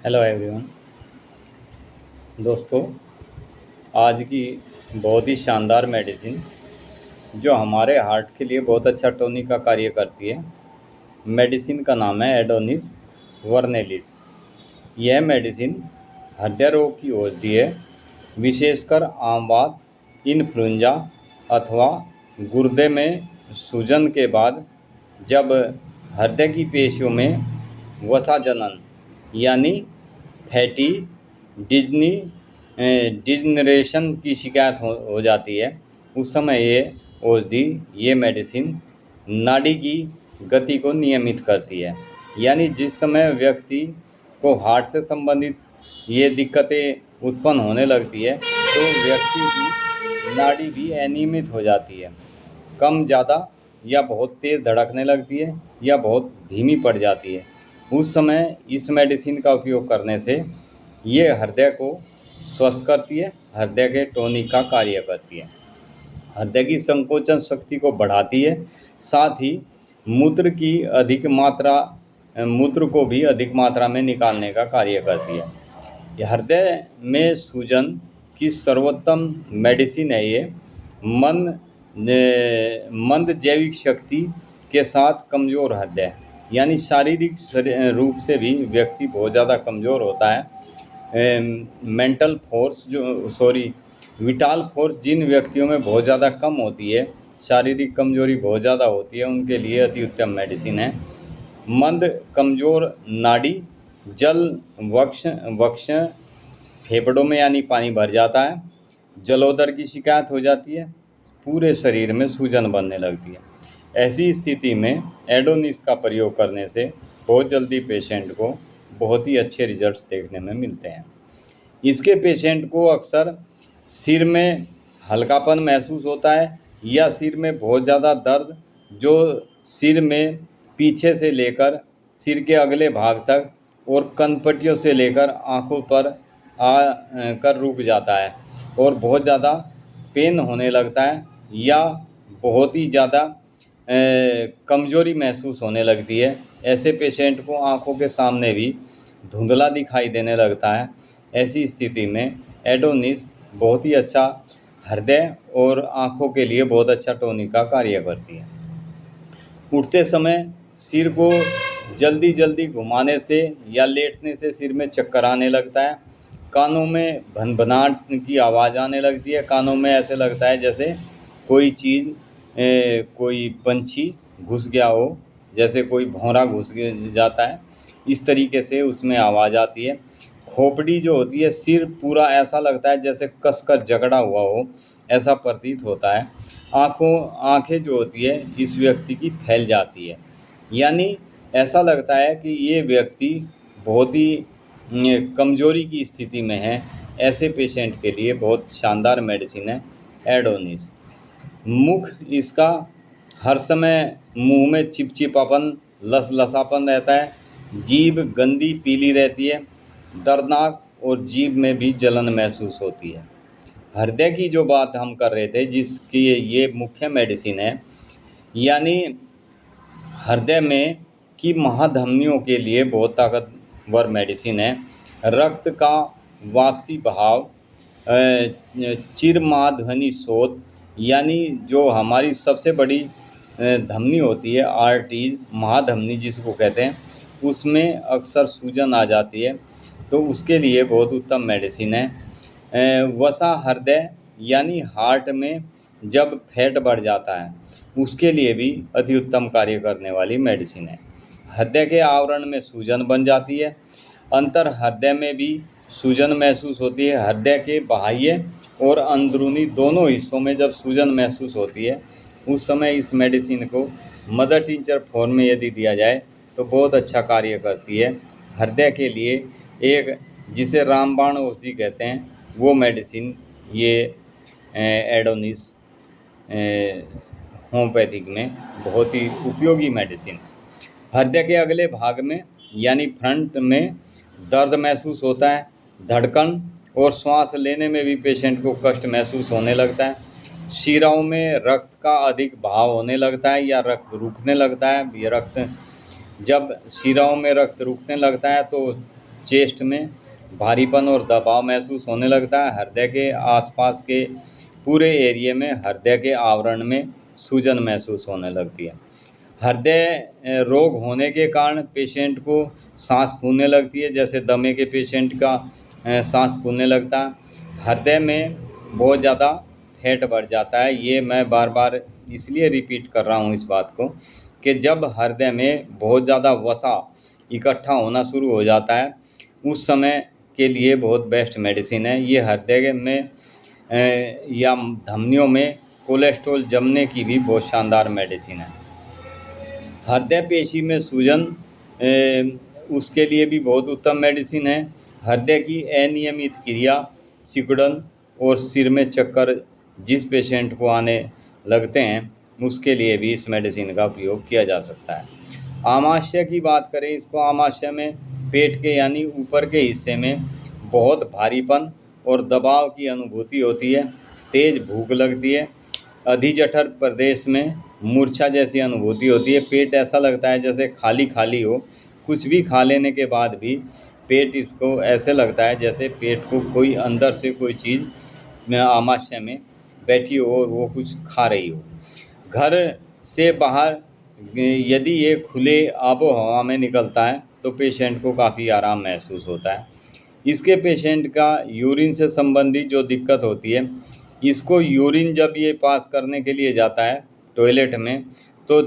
Hello everyone. दोस्तों, आज की बहुत ही शानदार मेडिसिन जो हमारे हार्ट के लिए बहुत अच्छा टॉनिक का कार्य करती है, मेडिसिन का नाम है एडोनिस वर्नेलिस। यह मेडिसिन हृदय रोग की औषधि है, विशेषकर आम वात, इन्फ्लुएंजा अथवा गुर्दे में सूजन के बाद जब हृदय की पेशियों में वसा जनन यानी फैटी डिजनी डिजनरेशन की शिकायत हो जाती है। उस समय ये मेडिसिन नाड़ी की गति को नियमित करती है। यानी जिस समय व्यक्ति को हार्ट से संबंधित ये दिक्कतें उत्पन्न होने लगती है तो व्यक्ति की नाड़ी भी अनियमित हो जाती है, कम ज़्यादा या बहुत तेज़ धड़कने लगती है या बहुत धीमी पड़ जाती है। उस समय इस मेडिसिन का उपयोग करने से ये हृदय को स्वस्थ करती है, हृदय के टॉनिक का कार्य करती है, हृदय की संकोचन शक्ति को बढ़ाती है, साथ ही मूत्र को भी अधिक मात्रा में निकालने का कार्य करती है। ये हृदय में सूजन की सर्वोत्तम मेडिसिन है। ये मंद जैविक शक्ति के साथ कमज़ोर हृदय यानी शारीरिक रूप से भी व्यक्ति बहुत ज़्यादा कमज़ोर होता है। विटाल फोर्स जिन व्यक्तियों में बहुत ज़्यादा कम होती है, शारीरिक कमजोरी बहुत ज़्यादा होती है, उनके लिए अति उत्तम मेडिसिन है। मंद कमज़ोर नाड़ी, जल वक्ष फेफड़ों में यानी पानी भर जाता है, जलोदर की शिकायत हो जाती है, पूरे शरीर में सूजन बनने लगती है। ऐसी स्थिति में एडोनिस का प्रयोग करने से बहुत जल्दी पेशेंट को बहुत ही अच्छे रिजल्ट्स देखने में मिलते हैं। इसके पेशेंट को अक्सर सिर में हल्कापन महसूस होता है या सिर में बहुत ज़्यादा दर्द जो सिर में पीछे से लेकर सिर के अगले भाग तक और कनपट्टियों से लेकर आँखों पर कर रुक जाता है और बहुत ज़्यादा पेन होने लगता है या बहुत ही ज़्यादा कमज़ोरी महसूस होने लगती है। ऐसे पेशेंट को आँखों के सामने भी धुंधला दिखाई देने लगता है। ऐसी स्थिति में एडोनिस बहुत ही अच्छा हृदय और आँखों के लिए बहुत अच्छा टॉनिक का कार्य करती है। उठते समय सिर को जल्दी जल्दी घुमाने से या लेटने से सिर में चक्कर आने लगता है, कानों में भनभनाहट की आवाज़ आने लगती है, कानों में ऐसे लगता है जैसे कोई चीज़ कोई पंछी घुस गया हो, जैसे कोई भौंरा घुस जाता है, इस तरीके से उसमें आवाज़ आती है। खोपड़ी जो होती है, सिर पूरा ऐसा लगता है जैसे कसकर जकड़ा हुआ हो, ऐसा प्रतीत होता है। आँखें जो होती है इस व्यक्ति की फैल जाती है, यानी ऐसा लगता है कि ये व्यक्ति बहुत ही कमज़ोरी की स्थिति में है। ऐसे पेशेंट के लिए बहुत शानदार मेडिसिन है एडोनिस। मुख इसका हर समय मुंह में चिपचिपापन लसलसापन रहता है, जीभ गंदी पीली रहती है, दर्दनाक और जीभ में भी जलन महसूस होती है। हृदय की जो बात हम कर रहे थे जिसकी ये मुख्य मेडिसिन है, यानी हृदय में की महाधमनियों के लिए बहुत ताकतवर मेडिसिन है। रक्त का वापसी बहाव, चिरमाध्वनि शोथ, यानी जो हमारी सबसे बड़ी धमनी होती है आर्टरीज, महाधमनी जिसको कहते हैं, उसमें अक्सर सूजन आ जाती है, तो उसके लिए बहुत उत्तम मेडिसिन है। वसा हृदय यानी हार्ट में जब फैट बढ़ जाता है उसके लिए भी अति उत्तम कार्य करने वाली मेडिसिन है। हृदय के आवरण में सूजन बन जाती है, अंतर हृदय में भी सूजन महसूस होती है। हृदय के बाह्य और अंदरूनी दोनों हिस्सों में जब सूजन महसूस होती है उस समय इस मेडिसिन को मदर टिंचर फॉर्म में यदि दिया जाए तो बहुत अच्छा कार्य करती है। हृदय के लिए एक जिसे रामबाण औषधि कहते हैं वो मेडिसिन ये एडोनिस होम्योपैथिक में बहुत ही उपयोगी मेडिसिन। हृदय के अगले भाग में यानी फ्रंट में दर्द महसूस होता है, धड़कन और श्वास लेने में भी पेशेंट को कष्ट महसूस होने लगता है। शिराओं में रक्त का अधिक बहाव होने लगता है या रक्त रुकने लगता है। ये रक्त जब शिराओं में रक्त रुकने लगता है तो चेस्ट में भारीपन और दबाव महसूस होने लगता है। हृदय के आसपास के पूरे एरिया में हृदय के आवरण में सूजन महसूस होने लगती है। हृदय रोग होने के कारण पेशेंट को सांस फूलने लगती है, जैसे दमे के पेशेंट का सांस फूलने लगता है। हृदय में बहुत ज़्यादा फैट बढ़ जाता है। ये मैं बार बार इसलिए रिपीट कर रहा हूँ इस बात को कि जब हृदय में बहुत ज़्यादा वसा इकट्ठा होना शुरू हो जाता है, उस समय के लिए बहुत बेस्ट मेडिसिन है। ये हृदय में या धमनियों में कोलेस्ट्रॉल जमने की भी बहुत शानदार मेडिसिन है। हृदय पेशी में सूजन उसके लिए भी बहुत उत्तम मेडिसिन है। हृदय की अनियमित क्रिया, सिकुड़न और सिर में चक्कर जिस पेशेंट को आने लगते हैं, उसके लिए भी इस मेडिसिन का उपयोग किया जा सकता है। आमाशय की बात करें, इसको आमाशय में पेट के यानी ऊपर के हिस्से में बहुत भारीपन और दबाव की अनुभूति होती है। तेज भूख लगती है। अधिजठर प्रदेश में मूर्छा जैसी अनुभूति होती है। पेट ऐसा लगता है जैसे खाली खाली हो। कुछ भी खा लेने के बाद भी पेट इसको ऐसे लगता है जैसे पेट को कोई अंदर से कोई चीज़ आमाशय में बैठी हो और वो कुछ खा रही हो। घर से बाहर यदि ये खुले आबो हवा में निकलता है तो पेशेंट को काफ़ी आराम महसूस होता है। इसके पेशेंट का यूरिन से संबंधित जो दिक्कत होती है, इसको यूरिन जब ये पास करने के लिए जाता है टॉयलेट में, तो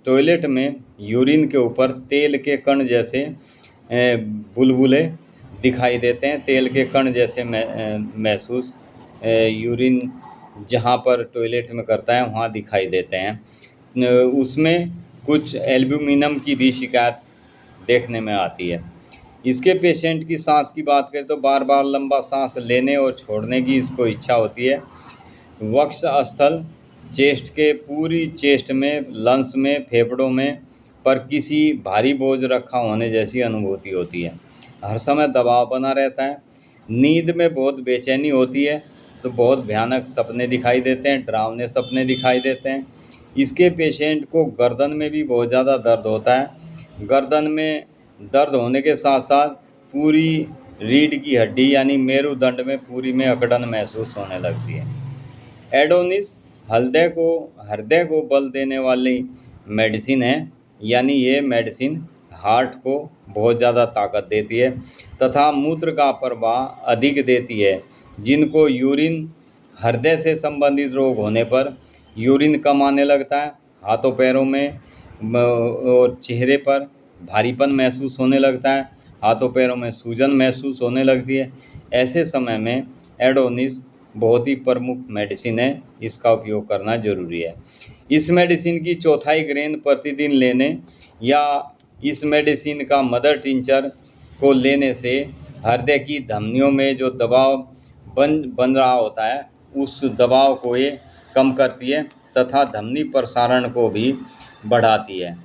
टॉयलेट में यूरिन के ऊपर तेल के कण जैसे बुलबुले दिखाई देते हैं। तेल के कण जैसे महसूस यूरिन जहाँ पर टॉयलेट में करता है वहाँ दिखाई देते हैं। उसमें कुछ एल्ब्यूमिनम की भी शिकायत देखने में आती है। इसके पेशेंट की सांस की बात करें तो बार बार लंबा सांस लेने और छोड़ने की इसको इच्छा होती है। वक्ष स्थल, चेस्ट के पूरी चेस्ट में, लंग्स में, फेफड़ों में पर किसी भारी बोझ रखा होने जैसी अनुभूति होती है। हर समय दबाव बना रहता है। नींद में बहुत बेचैनी होती है, तो बहुत भयानक सपने दिखाई देते हैं, डरावने सपने दिखाई देते हैं। इसके पेशेंट को गर्दन में भी बहुत ज़्यादा दर्द होता है। गर्दन में दर्द होने के साथ साथ पूरी रीढ़ की हड्डी यानी मेरुदंड में पूरी में अकड़न महसूस होने लगती है। एडोनिस हृदय को बल देने वाली मेडिसिन है, यानी ये मेडिसिन हार्ट को बहुत ज़्यादा ताकत देती है तथा मूत्र का प्रवाह अधिक देती है। जिनको यूरिन हृदय से संबंधित रोग होने पर यूरिन कम आने लगता है, हाथों पैरों में और चेहरे पर भारीपन महसूस होने लगता है, हाथों पैरों में सूजन महसूस होने लगती है, ऐसे समय में एडोनिस बहुत ही प्रमुख मेडिसिन है। इसका उपयोग करना जरूरी है। इस मेडिसिन की चौथाई ग्रेन प्रतिदिन लेने या इस मेडिसिन का मदर टिंचर को लेने से हृदय की धमनियों में जो दबाव बन रहा होता है, उस दबाव को ये कम करती है तथा धमनी प्रसारण को भी बढ़ाती है।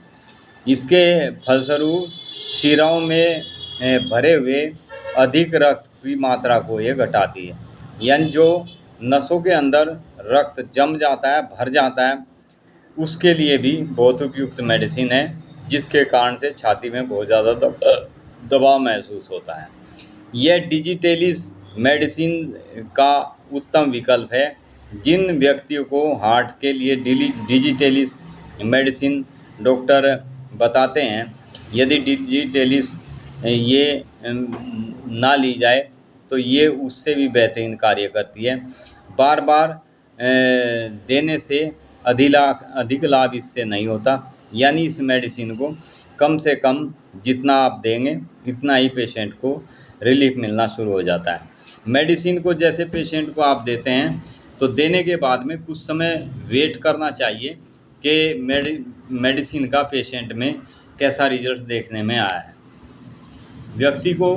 इसके फलस्वरूप शिराओं में भरे हुए अधिक रक्त की मात्रा को ये घटाती है। यानी जो नसों के अंदर रक्त जम जाता है, भर जाता है, उसके लिए भी बहुत उपयुक्त मेडिसिन है, जिसके कारण से छाती में बहुत ज़्यादा दबाव महसूस होता है। यह डिजिटेलिस मेडिसिन का उत्तम विकल्प है। जिन व्यक्तियों को हार्ट के लिए डिजिटेलिस मेडिसिन डॉक्टर बताते हैं, यदि डिजिटेलिस ये ना ली जाए तो ये उससे भी बेहतरीन कार्य करती है। बार बार देने से अधिक लाभ इससे नहीं होता, यानी इस मेडिसिन को कम से कम जितना आप देंगे इतना ही पेशेंट को रिलीफ मिलना शुरू हो जाता है। मेडिसिन को जैसे पेशेंट को आप देते हैं तो देने के बाद में कुछ समय वेट करना चाहिए कि मेडिसिन का पेशेंट में कैसा रिजल्ट देखने में आया है। व्यक्ति को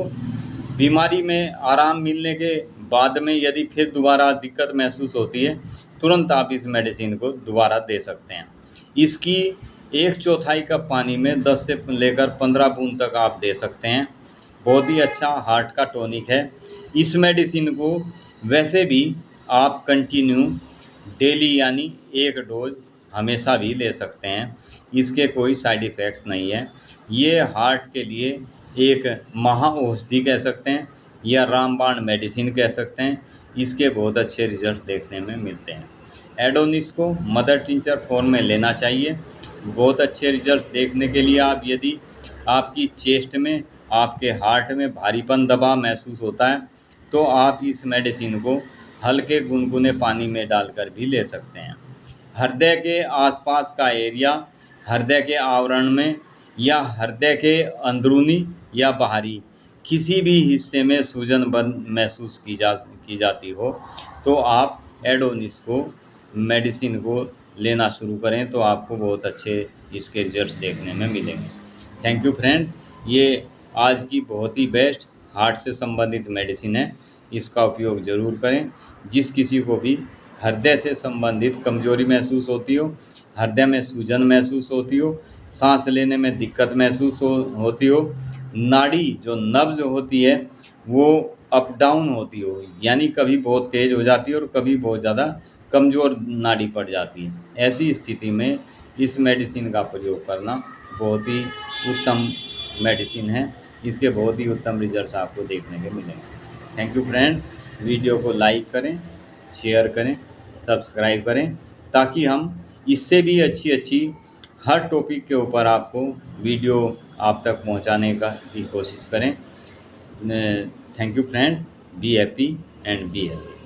बीमारी में आराम मिलने के बाद में यदि फिर दोबारा दिक्कत महसूस होती है, तुरंत आप इस मेडिसिन को दोबारा दे सकते हैं। इसकी 1/4 कप पानी में 10 से लेकर 15 बूंद तक आप दे सकते हैं। बहुत ही अच्छा हार्ट का टॉनिक है। इस मेडिसिन को वैसे भी आप कंटिन्यू डेली यानी 1 डोज हमेशा भी ले सकते हैं। इसके कोई साइड इफ़ेक्ट्स नहीं है। ये हार्ट के लिए एक महाऔषधि कह सकते हैं या रामबाण मेडिसिन कह सकते हैं। इसके बहुत अच्छे रिजल्ट देखने में मिलते हैं। एडोनिस को मदर टिंचर फॉर्म में लेना चाहिए। बहुत अच्छे रिजल्ट देखने के लिए आप यदि आपकी चेस्ट में, आपके हार्ट में भारीपन दबाव महसूस होता है तो आप इस मेडिसिन को हल्के गुनगुने पानी में डालकर भी ले सकते हैं। हृदय के आसपास का एरिया, हृदय के आवरण में या हृदय के अंदरूनी या बाहरी किसी भी हिस्से में सूजन बंद महसूस की जाती हो तो आप एडोनिस को मेडिसिन को लेना शुरू करें तो आपको बहुत अच्छे इसके रिजल्ट देखने में मिलेंगे। Thank you friend. ये आज की बहुत ही बेस्ट हार्ट से संबंधित मेडिसिन है। इसका उपयोग ज़रूर करें। जिस किसी को भी हृदय से संबंधित कमजोरी महसूस होती हो, हृदय में सूजन महसूस होती हो, सांस लेने में दिक्कत महसूस होती हो, नाड़ी जो नब्ज होती है वो अप डाउन होती हो, यानी कभी बहुत तेज़ हो जाती है और कभी बहुत ज़्यादा कमज़ोर नाड़ी पड़ जाती है, ऐसी स्थिति में इस मेडिसिन का प्रयोग करना बहुत ही उत्तम मेडिसिन है। इसके बहुत ही उत्तम रिजल्ट आपको देखने को मिलेंगे। Thank you friend. वीडियो को लाइक करें, शेयर करें, सब्सक्राइब करें ताकि हम इससे भी अच्छी अच्छी हर टॉपिक के ऊपर आपको वीडियो आप तक पहुंचाने की कोशिश करें। Thank you friend. Be happy and be healthy.